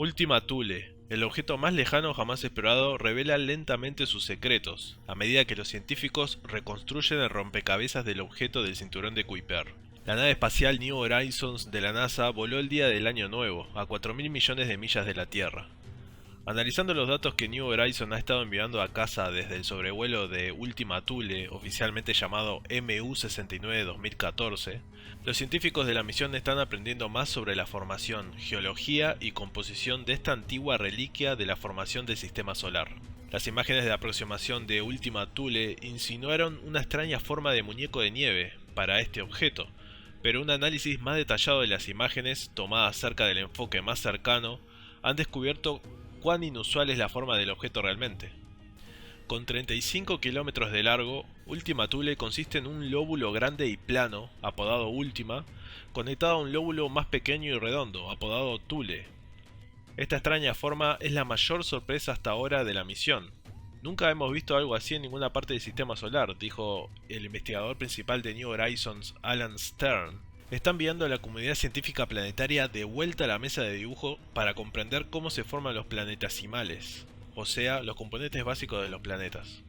Ultima Thule, el objeto más lejano jamás explorado, revela lentamente sus secretos, a medida que los científicos reconstruyen el rompecabezas del objeto del cinturón de Kuiper. La nave espacial New Horizons de la NASA voló el día del Año Nuevo, a 4.000 millones de millas de la Tierra. Analizando los datos que New Horizons ha estado enviando a casa desde el sobrevuelo de Ultima Thule, oficialmente llamado MU-69-2014, los científicos de la misión están aprendiendo más sobre la formación, geología y composición de esta antigua reliquia de la formación del sistema solar. Las imágenes de aproximación de Ultima Thule insinuaron una extraña forma de muñeco de nieve para este objeto, pero un análisis más detallado de las imágenes, tomadas cerca del enfoque más cercano, han descubierto cuán inusual es la forma del objeto realmente. Con 35 kilómetros de largo, Ultima Thule consiste en un lóbulo grande y plano, apodado Ultima, conectado a un lóbulo más pequeño y redondo, apodado Thule. Esta extraña forma es la mayor sorpresa hasta ahora de la misión. Nunca hemos visto algo así en ninguna parte del sistema solar, dijo el investigador principal de New Horizons, Alan Stern. Está enviando a la comunidad científica planetaria de vuelta a la mesa de dibujo para comprender cómo se forman los planetesimales, o sea, los componentes básicos de los planetas.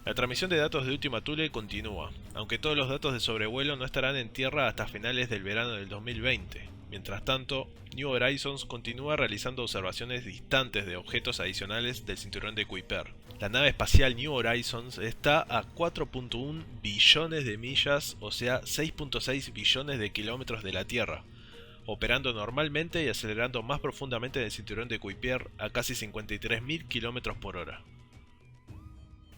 La transmisión de datos de Ultima Thule continúa, aunque todos los datos de sobrevuelo no estarán en Tierra hasta finales del verano del 2020. Mientras tanto, New Horizons continúa realizando observaciones distantes de objetos adicionales del cinturón de Kuiper. La nave espacial New Horizons está a 4.1 billones de millas, o sea 6.6 billones de kilómetros de la Tierra, operando normalmente y acelerando más profundamente en el cinturón de Kuiper a casi 53.000 kilómetros por hora.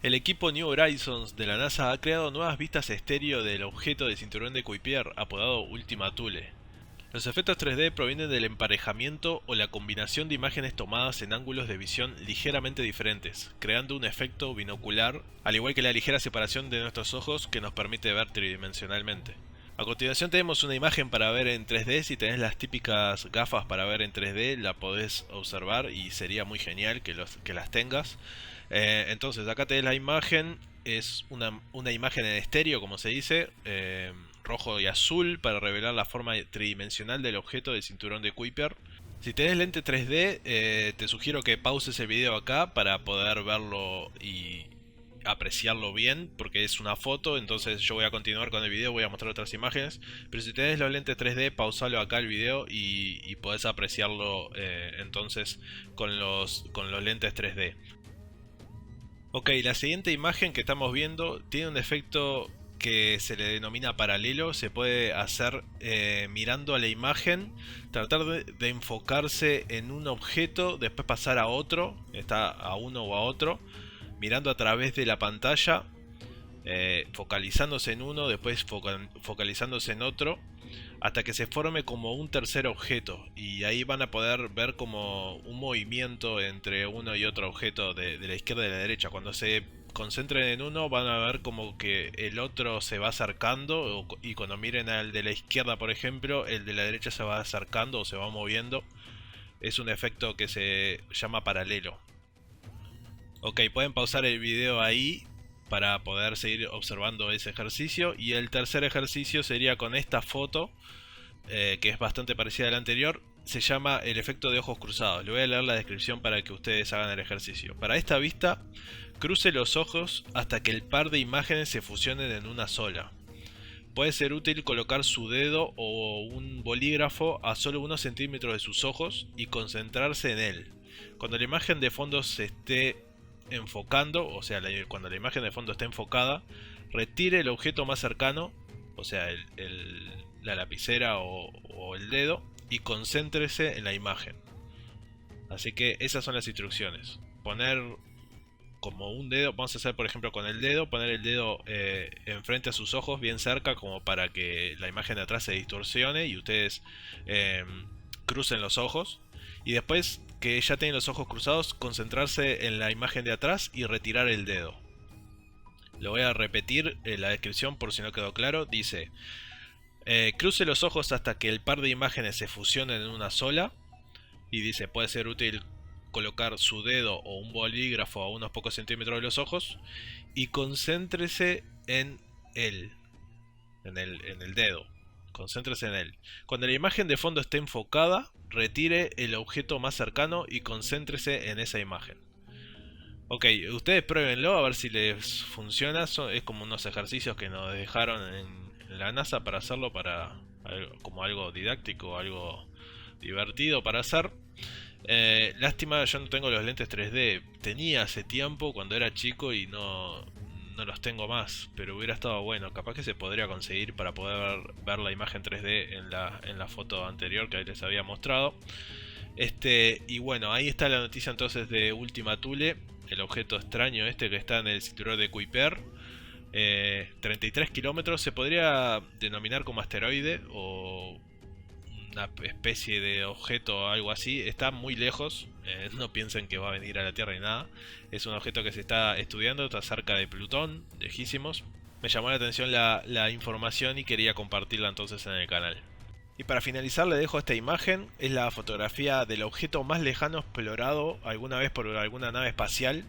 El equipo New Horizons de la NASA ha creado nuevas vistas estéreo del objeto del cinturón de Kuiper apodado Ultima Thule. Los efectos 3D provienen del emparejamiento o la combinación de imágenes tomadas en ángulos de visión ligeramente diferentes, creando un efecto binocular, al igual que la ligera separación de nuestros ojos que nos permite ver tridimensionalmente. A continuación tenemos una imagen para ver en 3D. Si tenés las típicas gafas para ver en 3D, la podés observar y sería muy genial que las tengas. Entonces acá tenés la imagen, es una imagen en estéreo, como se dice, rojo y azul, para revelar la forma tridimensional del objeto del cinturón de Kuiper. Si tenés lente 3D, te sugiero que pauses el video acá para poder verlo y apreciarlo bien, porque es una foto. Entonces yo voy a continuar con el video, voy a mostrar otras imágenes, pero si tenés los lentes 3D, pausalo acá el video y podés apreciarlo entonces con los lentes 3D. Ok, la siguiente imagen que estamos viendo tiene un efecto que se le denomina paralelo. Se puede hacer mirando a la imagen, tratar de enfocarse en un objeto, después pasar a otro, está a uno o a otro, mirando a través de la pantalla, focalizándose en uno, después focalizándose en otro, hasta que se forme como un tercer objeto, y ahí van a poder ver como un movimiento entre uno y otro objeto de la izquierda y de la derecha. Cuando se concentren en uno van a ver como que el otro se va acercando, y cuando miren al de la izquierda, por ejemplo, el de la derecha se va acercando o se va moviendo. Es un efecto que se llama paralelo. Ok, pueden pausar el video ahí para poder seguir observando ese ejercicio. Y el tercer ejercicio sería con esta foto, que es bastante parecida a la anterior. Se llama el efecto de ojos cruzados. Le voy a leer la descripción para que ustedes hagan el ejercicio. Para esta vista, cruce los ojos hasta que el par de imágenes se fusionen en una sola. Puede ser útil colocar su dedo o un bolígrafo a solo unos centímetros de sus ojos y concentrarse en él. Cuando la imagen de fondo se esté enfocando, o sea, cuando la imagen de fondo esté enfocada, retire el objeto más cercano, o sea, la lapicera o el dedo, y concéntrese en la imagen. Así que esas son las instrucciones. Poner como un dedo, vamos a hacer por ejemplo con el dedo, poner el dedo enfrente a sus ojos, bien cerca, como para que la imagen de atrás se distorsione y ustedes eh, crucen los ojos. Y después que ya tienen los ojos cruzados, concentrarse en la imagen de atrás y retirar el dedo. Lo voy a repetir la descripción por si no quedó claro. Dice: cruce los ojos hasta que el par de imágenes se fusionen en una sola. Y dice, puede ser útil colocar su dedo o un bolígrafo a unos pocos centímetros de los ojos. Y concéntrese en él, en el dedo. Concéntrese en él. Cuando la imagen de fondo esté enfocada, retire el objeto más cercano y concéntrese en esa imagen. Ok, ustedes pruébenlo a ver si les funciona. Es como unos ejercicios que nos dejaron en la NASA para hacerlo como algo didáctico, algo divertido para hacer. Lástima, yo no tengo los lentes 3D. Tenía hace tiempo cuando era chico y no los tengo más. Pero hubiera estado bueno. Capaz que se podría conseguir para poder ver la imagen 3D en la foto anterior que ahí les había mostrado. Y bueno, ahí está la noticia entonces de Ultima Thule. El objeto extraño que está en el cinturón de Kuiper. 33 kilómetros. Se podría denominar como asteroide o una especie de objeto o algo así. Está muy lejos, no piensen que va a venir a la Tierra ni nada. Es un objeto que se está estudiando, está cerca de Plutón, lejísimos. Me llamó la atención la información y quería compartirla entonces en el canal. Y para finalizar le dejo esta imagen, es la fotografía del objeto más lejano explorado alguna vez por alguna nave espacial.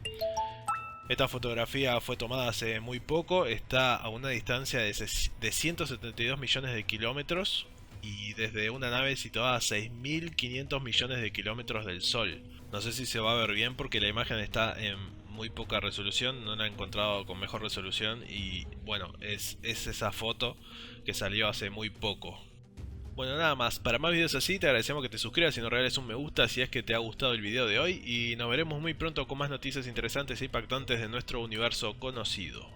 Esta fotografía fue tomada hace muy poco, está a una distancia de 172 millones de kilómetros y desde una nave situada a 6.500 millones de kilómetros del Sol. No sé si se va a ver bien porque la imagen está en muy poca resolución, no la he encontrado con mejor resolución y bueno, es esa foto que salió hace muy poco. Bueno, nada más, para más videos así te agradecemos que te suscribas y nos regales un me gusta si es que te ha gustado el video de hoy y nos veremos muy pronto con más noticias interesantes e impactantes de nuestro universo conocido.